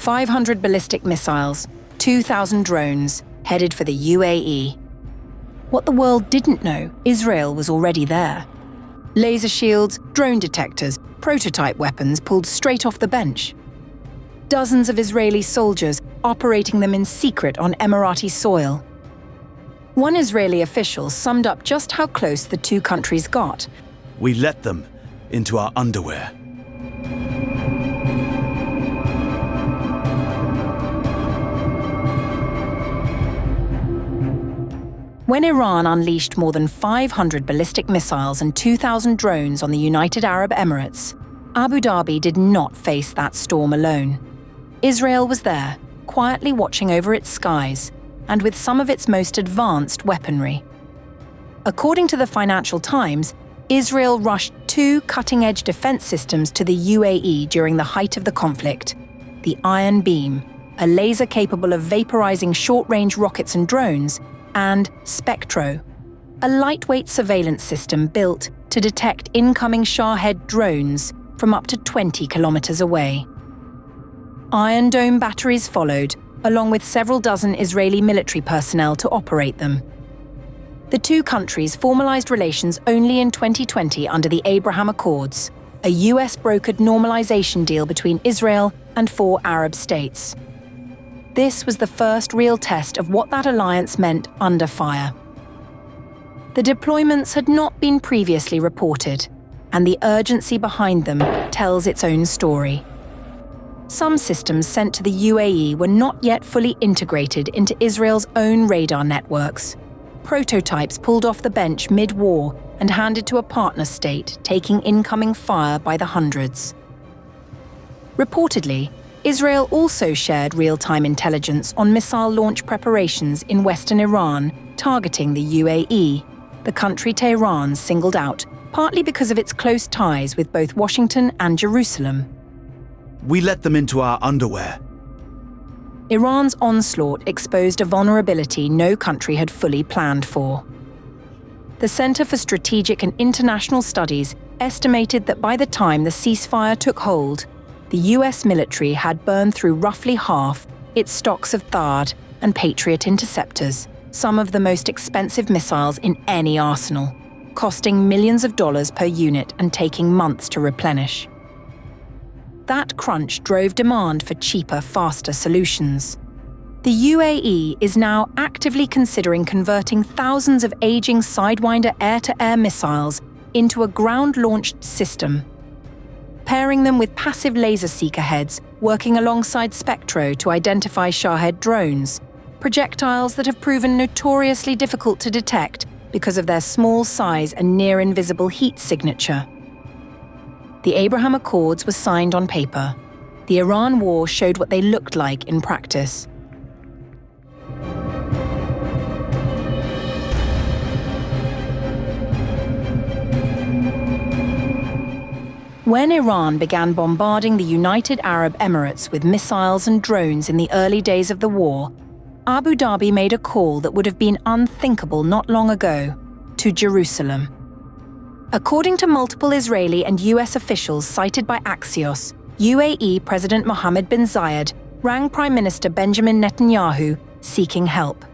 500 ballistic missiles, 2,000 drones, headed for the UAE. What the world didn't know, Israel was already there. Laser shields, drone detectors, prototype weapons pulled straight off the bench. Dozens of Israeli soldiers operating them in secret on Emirati soil. One Israeli official summed up just how close the two countries got. We let them into our underwear. When Iran unleashed more than 500 ballistic missiles and 2,000 drones on the United Arab Emirates, Abu Dhabi did not face that storm alone. Israel was there, quietly watching over its skies, and with some of its most advanced weaponry. According to the Financial Times, Israel rushed 2 cutting-edge defense systems to the UAE during the height of the conflict: the Iron Beam, a laser capable of vaporizing short-range rockets and drones, and Spectro, a lightweight surveillance system built to detect incoming Shahed drones from up to 20 kilometers away. Iron Dome batteries followed, along with several dozen Israeli military personnel to operate them. The two countries formalized relations only in 2020 under the Abraham Accords, a US-brokered normalization deal between Israel and 4 Arab states. This was the first real test of what that alliance meant under fire. The deployments had not been previously reported, and the urgency behind them tells its own story. Some systems sent to the UAE were not yet fully integrated into Israel's own radar networks. Prototypes pulled off the bench mid-war and handed to a partner state, taking incoming fire by the hundreds. Reportedly, Israel also shared real-time intelligence on missile launch preparations in western Iran, targeting the UAE, the country Tehran singled out, partly because of its close ties with both Washington and Jerusalem. We let them into our underwear. Iran's onslaught exposed a vulnerability no country had fully planned for. The Center for Strategic and International Studies estimated that by the time the ceasefire took hold, the US military had burned through roughly half its stocks of THAAD and Patriot interceptors, some of the most expensive missiles in any arsenal, costing millions of dollars per unit and taking months to replenish. That crunch drove demand for cheaper, faster solutions. The UAE is now actively considering converting thousands of aging Sidewinder air-to-air missiles into a ground-launched system, pairing them with passive laser seeker heads working alongside Spectro to identify Shahed drones, projectiles that have proven notoriously difficult to detect because of their small size and near-invisible heat signature. The Abraham Accords were signed on paper. The Iran war showed what they looked like in practice. When Iran began bombarding the United Arab Emirates with missiles and drones in the early days of the war, Abu Dhabi made a call that would have been unthinkable not long ago: to Jerusalem. According to multiple Israeli and US officials cited by Axios, UAE President Mohammed bin Zayed rang Prime Minister Benjamin Netanyahu seeking help.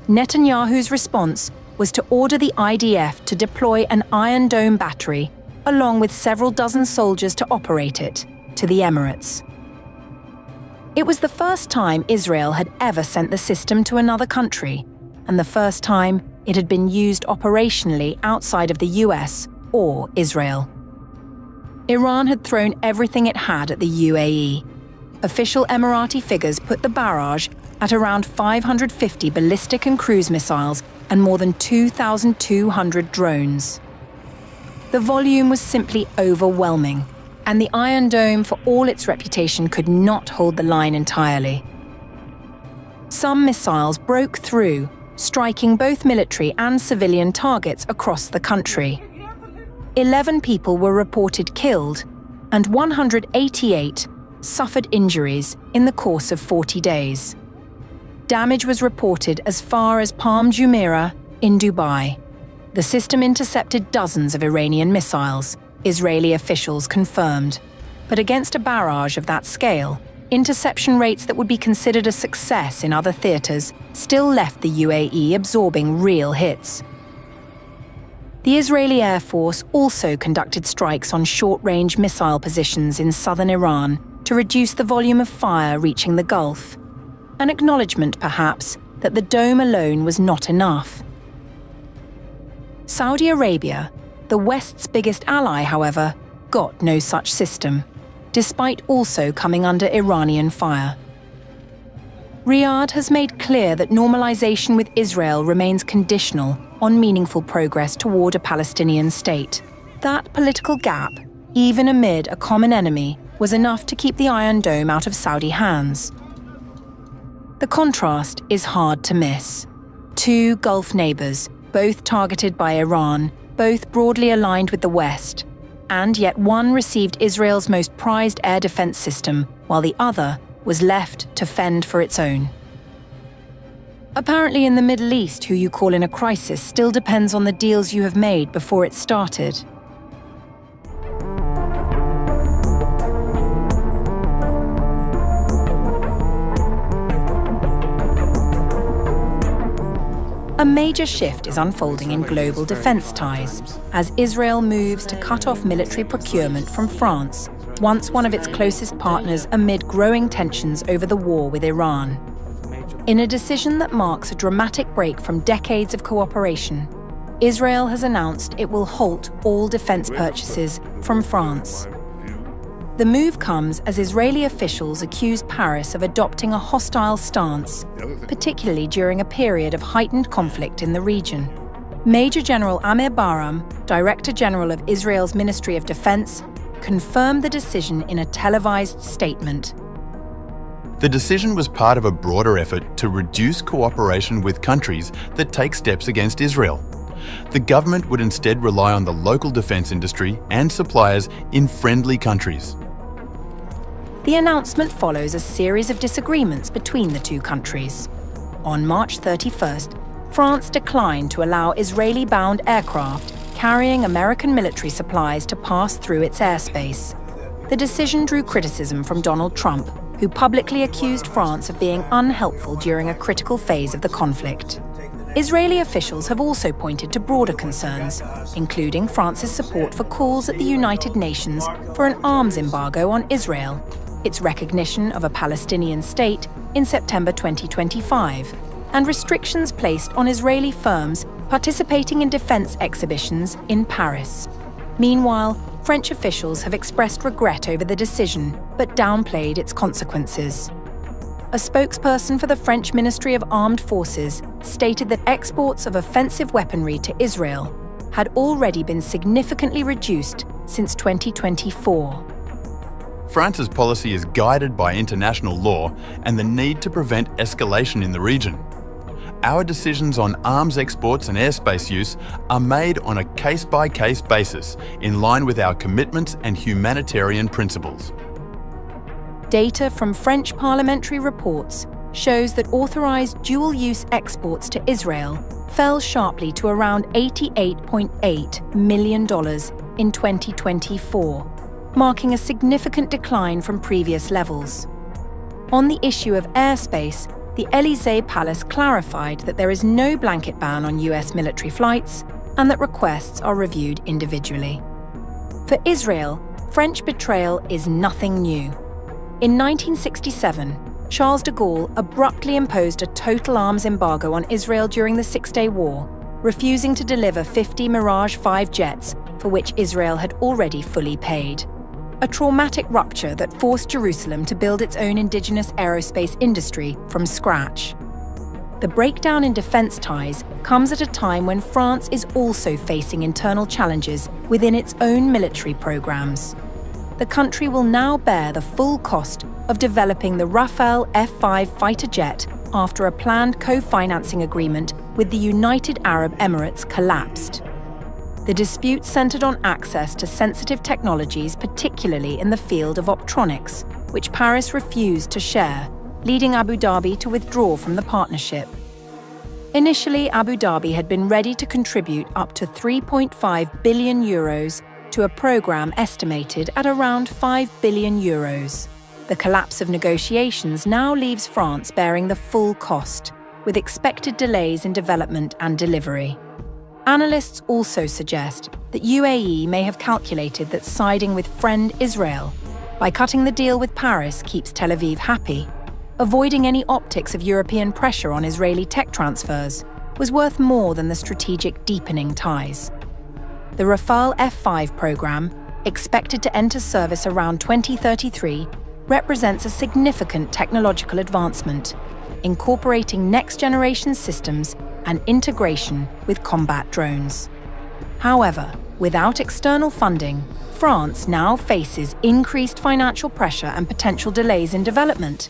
Netanyahu's response was to order the IDF to deploy an Iron Dome battery, along with several dozen soldiers to operate it, to the Emirates. It was the first time Israel had ever sent the system to another country, and the first time it had been used operationally outside of the US or Israel. Iran had thrown everything it had at the UAE. Official Emirati figures put the barrage at around 550 ballistic and cruise missiles and more than 2,200 drones. The volume was simply overwhelming, and the Iron Dome, for all its reputation, could not hold the line entirely. Some missiles broke through, striking both military and civilian targets across the country. 11 people were reported killed, and 188 suffered injuries in the course of 40 days. Damage was reported as far as Palm Jumeirah in Dubai. The system intercepted dozens of Iranian missiles, Israeli officials confirmed. But against a barrage of that scale, interception rates that would be considered a success in other theatres still left the UAE absorbing real hits. The Israeli Air Force also conducted strikes on short-range missile positions in southern Iran to reduce the volume of fire reaching the Gulf, an acknowledgement, perhaps, that the dome alone was not enough. Saudi Arabia, the West's biggest ally, however, got no such system, despite also coming under Iranian fire. Riyadh has made clear that normalization with Israel remains conditional on meaningful progress toward a Palestinian state. That political gap, even amid a common enemy, was enough to keep the Iron Dome out of Saudi hands. The contrast is hard to miss. Two Gulf neighbors, both targeted by Iran, both broadly aligned with the West, and yet one received Israel's most prized air defense system, while the other was left to fend for its own. Apparently in the Middle East, who you call in a crisis still depends on the deals you have made before it started. A major shift is unfolding in global defense ties, as Israel moves to cut off military procurement from France, once one of its closest partners amid growing tensions over the war with Iran. In a decision that marks a dramatic break from decades of cooperation, Israel has announced it will halt all defense purchases from France. The move comes as Israeli officials accuse Paris of adopting a hostile stance, particularly during a period of heightened conflict in the region. Major General Amir Bahram, Director General of Israel's Ministry of Defense, confirmed the decision in a televised statement. The decision was part of a broader effort to reduce cooperation with countries that take steps against Israel. The government would instead rely on the local defense industry and suppliers in friendly countries. The announcement follows a series of disagreements between the two countries. On March 31st, France declined to allow Israeli-bound aircraft carrying American military supplies to pass through its airspace. The decision drew criticism from Donald Trump, who publicly accused France of being unhelpful during a critical phase of the conflict. Israeli officials have also pointed to broader concerns, including France's support for calls at the United Nations for an arms embargo on Israel, its recognition of a Palestinian state in September 2025, and restrictions placed on Israeli firms participating in defense exhibitions in Paris. Meanwhile, French officials have expressed regret over the decision, but downplayed its consequences. A spokesperson for the French Ministry of Armed Forces stated that exports of offensive weaponry to Israel had already been significantly reduced since 2024. France's policy is guided by international law and the need to prevent escalation in the region. Our decisions on arms exports and airspace use are made on a case-by-case basis, in line with our commitments and humanitarian principles. Data from French parliamentary reports shows that authorized dual-use exports to Israel fell sharply to around $88.8 million in 2024, marking a significant decline from previous levels. On the issue of airspace, the Élysée Palace clarified that there is no blanket ban on US military flights and that requests are reviewed individually. For Israel, French betrayal is nothing new. In 1967, Charles de Gaulle abruptly imposed a total arms embargo on Israel during the Six-Day War, refusing to deliver 50 Mirage 5 jets for which Israel had already fully paid. A traumatic rupture that forced Jerusalem to build its own indigenous aerospace industry from scratch. The breakdown in defense ties comes at a time when France is also facing internal challenges within its own military programs. The country will now bear the full cost of developing the Rafale F-5 fighter jet after a planned co-financing agreement with the United Arab Emirates collapsed. The dispute centered on access to sensitive technologies, particularly in the field of optronics, which Paris refused to share, leading Abu Dhabi to withdraw from the partnership. Initially, Abu Dhabi had been ready to contribute up to €3.5 billion to a program estimated at around €5 billion. The collapse of negotiations now leaves France bearing the full cost, with expected delays in development and delivery. Analysts also suggest that UAE may have calculated that siding with friend Israel by cutting the deal with Paris keeps Tel Aviv happy, avoiding any optics of European pressure on Israeli tech transfers, was worth more than the strategic deepening ties. The Rafale F-5 program, expected to enter service around 2033, represents a significant technological advancement, incorporating next-generation systems and integration with combat drones. However, without external funding, France now faces increased financial pressure and potential delays in development,